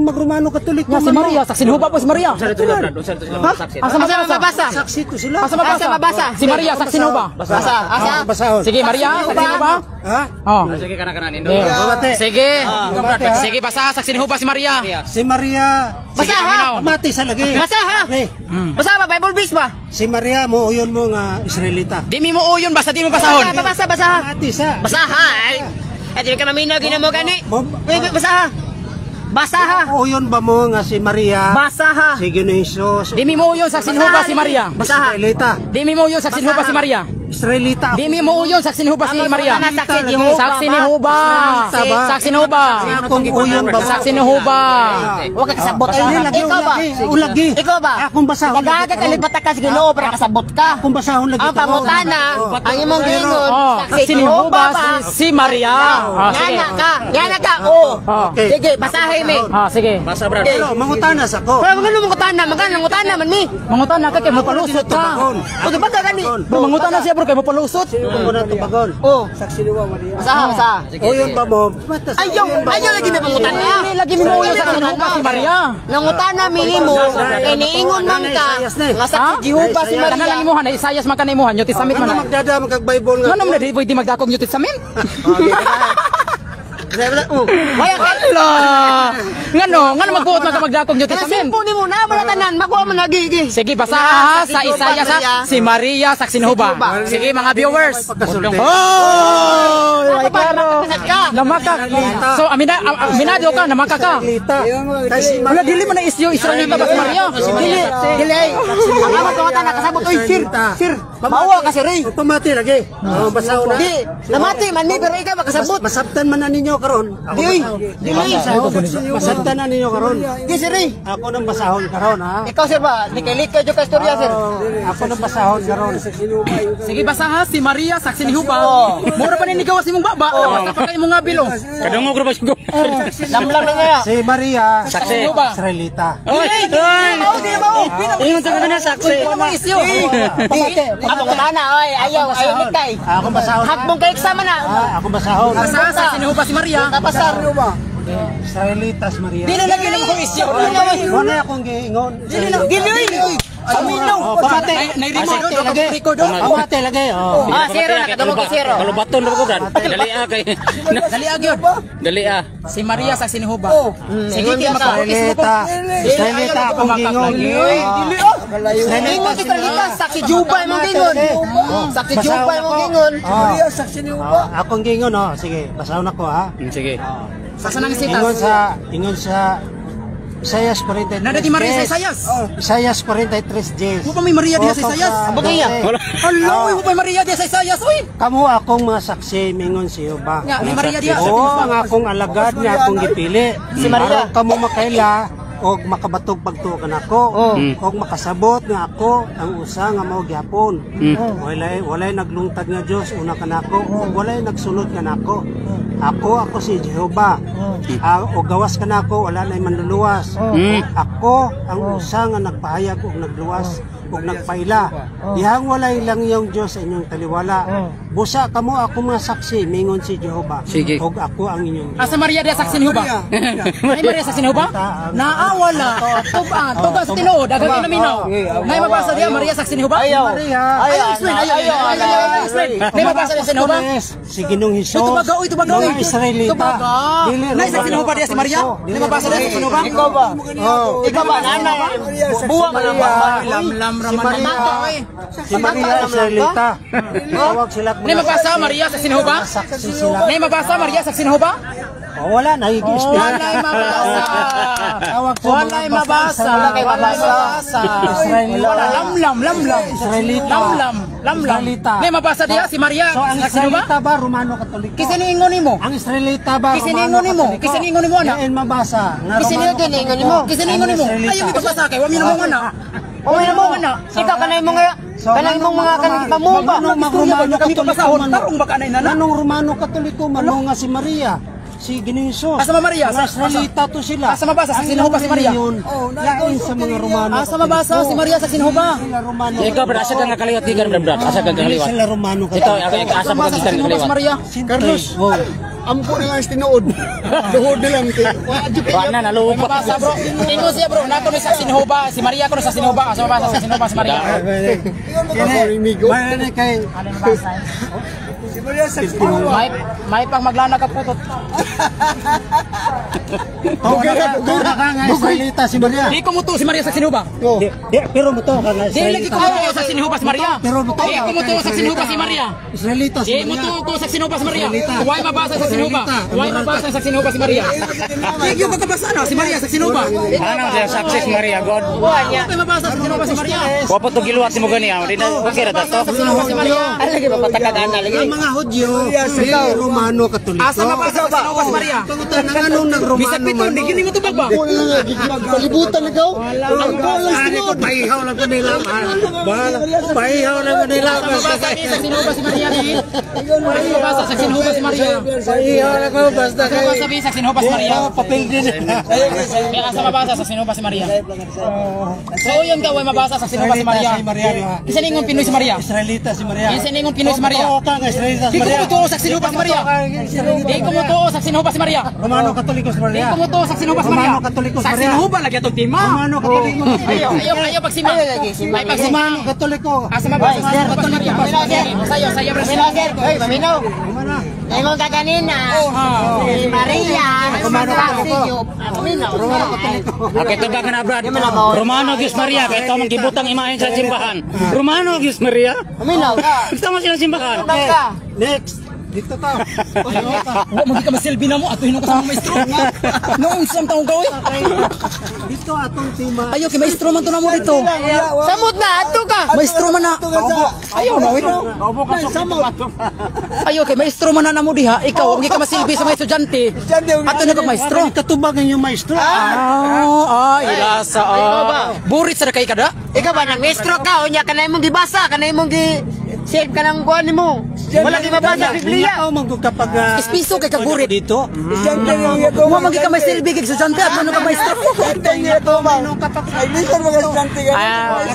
Mag-Romano Katoliko si Maria, saksi ho ba po si Maria? Asa mabasa? Saksi to sila. Asa mabasa? Si Maria, saksi ho ba? Asa? Basahon. Sige Maria, saksi ho ba? Ha? Oh. Sige kana nindo. Sige. Sige, basa saksi ho ba si Maria? Si Maria. Basaha. Mati sa lagi. Basaha. Basaha ba Bible verse ba? Si Maria mo uyon mo nga Israelita. Di mi mo uyon basta di mo basahon. Basaha. Mati sa. Basaha. Ay di ka maminaw ginamo gani. Basaha. Basaha. Uyon ba mo nga si Maria? Basaha. Si Ginoong Hesus. Di mi mo uyon saksi ho ba si Maria? Basaha. Israelita. Di mi mo uyon saksi ho ba si Maria? Israelita. Di mi mo uyon saksi ho ba si Maria? Saksi ni ho ba? Saksi ni ho ba? Akong uyon ba? Saksi ni ho ba? Huwag ka kasabot. Ikaw ba? Ulagi. Ikaw ba? Akong basahon. Nagagat ka lipat ka sa Ginoo para kasabot ka. Akong basahon lagi. Ang pangutana, ang imong gingon, Saksi ni ho ba si Maria? Yana ka. Sige, basahin mi. Sige. Basa brad. Pero mangutanas ako. Pero magkano mangutana man mi. Mangutan na ka kay mo palusot ka. O di ba ka gani? Mangutan na siya bro kay mo palusot. Ako na tubagon. Saksi niwa Maria. Basaha. Uyon ba mo? Ayaw lagi na mangutana. Hindi lagi mo uyon saksi ni ho ba si Maria? Nangutana minimo, iniingon man ka. Nga sa Jehova si Kana lang Maria. imuhan, Isaias man kanay New Testament man. Ano magdada magkag-Bible nga? Ano man di pwede magdakog New Testament? Waya ka. Ngano magbuot magdakog New Testament. Simpo nimo na baratanan, makuha man nagigi. Sige, basaha sa Isaias si Maria saksi ni ho ba? Sige mga viewers. Oh! Ay klaro. Namakak. So aminado ka, namakak ka. Wala dili man na isyo Israelita ba si Maria? Dili. Ang amot ko ta nakasabot oy sir. Mawa ka si Ray. Pamati lagi. Basahon na. Di, namati man ni pero ikaw makasabot. Masabtan man na ninyo karon. Dili. Masabtan na ninyo karon. Di si Ray. Ako nang basahon karon ha. Ikaw sir ba? Likay-likay jo ka istorya sir. Ako nang basahon karon. Sige, basaha si Maria saksi ni ho ba? Mura pa ni gawas imong baba. Basta pa kay imong bilo. Kadungog ra ba sigo. Lamlang na nga. Si Maria Saksi ni ho ba? Israelita. Ingon sa kanina saksi. Ano isyo? Ako kutana oy, ayaw likay. Ako basahon. Hakbong kay eksama na. Ako basahon. Basaha saksi ni ho ba si Maria? Tapasar. Israelitas Maria. Dili lagi na mo isyo. Wala akong giingon. Gili. Aminong. Pamati. Record do. Pamati lagi. Zero na kadulog ko zero. Kalubaton ra ko brad. Dali kay. Dali agyod. Dali Si Maria saksi ni ho ba? Sige, Ingon ka. Israelita akong giingon. Ingon si Tralita, saksi Jubay mong gingon. Saksi Jubay mong gingon. Akong giingon sige, basahon ako ha. Sige. Sasa nang sitas. Ingon sa Isaias 43. Nada di Maria sa Isaias. Isaias 43 Mo pa may Maria diha sa Isaias. Bagaya. Hello, mo pa may Maria diha sa Isaias. Uy. Kamo akong mga saksi mingon si Jehova. Nga, may Maria diha. Ang akong alagad nga akong gipili. Si Maria. Kamo makaila og makabatog pagtukan ako og makasabot nga ako ang usa nga mao gyapon. Walay naglungtad nga Dios una kanako ug walay nagsulod kanako. Ako si Jehova. O gawas kanako wala nay manluluwas. Ako ang usa nga nagpahayag og nagluwas ug nagpaila. Dihang walay lang yung Dios sa inyong taliwala. Busa kamo ako mga saksi mingon si Jehova. Sige. Og ako ang inyong Asa Maria diha saksi ni ho ba? May Maria saksi ni ho ba? Naawala. Tuga sa tinuod, dagang inaminaw. Nay mabasa diha Maria saksi ni ho ba? Ayaw. Explain. Nay mabasa diha sa ni ho ba? Si Ginoong Hesus. Tubaga. Mga Israelita. Nay saksi ni ho ba diha si Maria? Nay mabasa diha sa ni ho ba? Ikaw ba? Ikaw ba nanay? Buwa man ang Lam raman. Si Maria Israelita. Tawag sila. Nay mabasa Maria saksi ni ho ba? Saksi sila. Nay mabasa Maria saksi ni ho ba? Wala na higi-speak. Walay mabasa. Tawag sa Walay mabasa. Israelita. Lamlam. Israelita. Lamlam. Nay mabasa diha si Maria So ang saksi ni ho ba? Israelita ba Romano Katoliko? Kisiningon nimo. Ang Israelita ba Kisiningon nimo. Kisiningon nimo ana. Yan mabasa. Kisiningon nimo. Kisiningon nimo. Ayaw ipabasa kay wa mi namo ana. Umay na mo ana. Ikaw kanay mo nga kanay mong mga kanang pamuba. Romano Katoliko. Tarong baka nay nana. Anong Romano Katoliko mano nga si Maria? Si Ginoong Hesus. Asa Maria? Mga Israelita to sila. Asa mabasa sa Sinho ba si Maria? Lain sa mga Romano. Asa mabasa si Maria sa Sinho ba? Sila Romano. Ikaw brad asa ka nga kaliwat gikan brad. Asa ka kaliwat. Sila Romano Ikaw asa Asa ka mabasa sa gikan Sinho ba si kaliwat. Maria? Carlos. ampo na lang tinuod. Duhod na lang. Wala na, nalupa. Mabasa bro. Ingo siya bro. Nako ni saksi ni Jehovah. Si Maria ko ni saksi ni Jehovah. Asa mabasa saksi ni Jehovah si Maria. May kay Ano mabasa? May pang maglanag ka putot. Israelita si Maria. Di ko mo to si Maria saksi ni Jehovah. Pero mo to ka na Di lagi ko mo saksi ni Jehovah si Maria. Pero mo to. Di ko mo to saksi ni Jehovah si Maria. Israelita si Di mo Maria. to ko saksi ni Jehovah si Maria. Huwag mabasa saksi ni Jehovah. Huwag mabasa saksi ni Jehovah si Maria. Di ko makabasa na si Maria saksi ni Jehovah. Ano siya, success Maria, God. Huwag mabasa saksi ni Jehovah si Maria. Wapo to giluwat si mo gani, di na bakira ta to. Saksi ni Jehovah si Maria. Lagi ba patakadaan na lagi. Ang mga Hudyo, si Romano Katoliko. Asa mabasa saksi ni Jehovah si Maria. Pangutan ng anong nag-Romano Bisag pito, di gini mo tubag ba? Kalibutan na gaw. Ang ano ko, pahihaw lang ko nila. Pahihaw lang ko nila. Mabasa ni saksi ni Jehovah si Maria ni. Mabasa saksi ni Jehovah si Maria. Pahihaw lang ko, basta Asa mabasa ni saksi ni Jehovah si Maria. papel din. Kaya asa mabasa saksi ni Jehovah si Maria. So yun ka, way mabasa saksi ni Jehovah si Maria. Isa ningon Pinoy si Maria. Israelita si Maria. Isa ningon Pinoy si Maria. Oo ka nga, Israelita si Di ko Maria. mo to saksi ni Jehovah si Maria. Di ko mo to saksi ni Jehovah si Maria. Romano Katoliko si Di Maria. ko mo to saksi ni Jehovah si Maria. Romano Katoliko si Saksi Maria. ni Jehovah lagi atong tima. Romano Katoliko. Ayaw pagsima. Ay pagsima. Romano Katoliko. Asa mabasa saksi ni Jehovah si Maria. Sayo bro. Hoy, paminaw. Ay mo kaganina. Si Maria. Paminaw. Okay, to na brad. Romano Gius Maria, kay to gibutang imahen sa simbahan. Romano Gius Maria. Paminaw. Gusto mo silang simbahan? Next. Dito ta. Huwag magi ka masilbi na mo ato hinong kasama maestro. Noong isang taong gawin. Dito atong tima. Ayaw kay maestro man to na mo dito. Samot na ato ka. Maestro man na. Ayaw na wait. Ayaw kay maestro man na mo diha. Ikaw huwag ka masilbi sa mga estudyante. Ato na kag maestro. Katubag ang yung maestro. Ay, lasa. Burit sa kay kada. Ikaw ba nang maestro ka? Unya ka na imong gibasa, ka na imong save ka ng kuan nimo. Wala di mabasa Biblia. Ako magko kapag Espiso kay kaburit. dito. Huwag magi ka masilbi kay estudyante at ano ka maestro.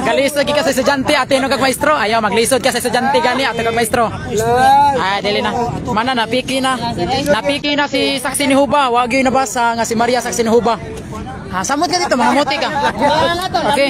Kalisod ka sa estudyante at ano kag maestro. Ayaw maglisod ka sa estudyante gani at kag maestro. Ay dili na. Mana napiki na. Napiki na si saksi ni Jehovah. Wag gyud nabasa nga si Maria saksi ni Jehovah. Samot ka dito, mga muti ka. Okay.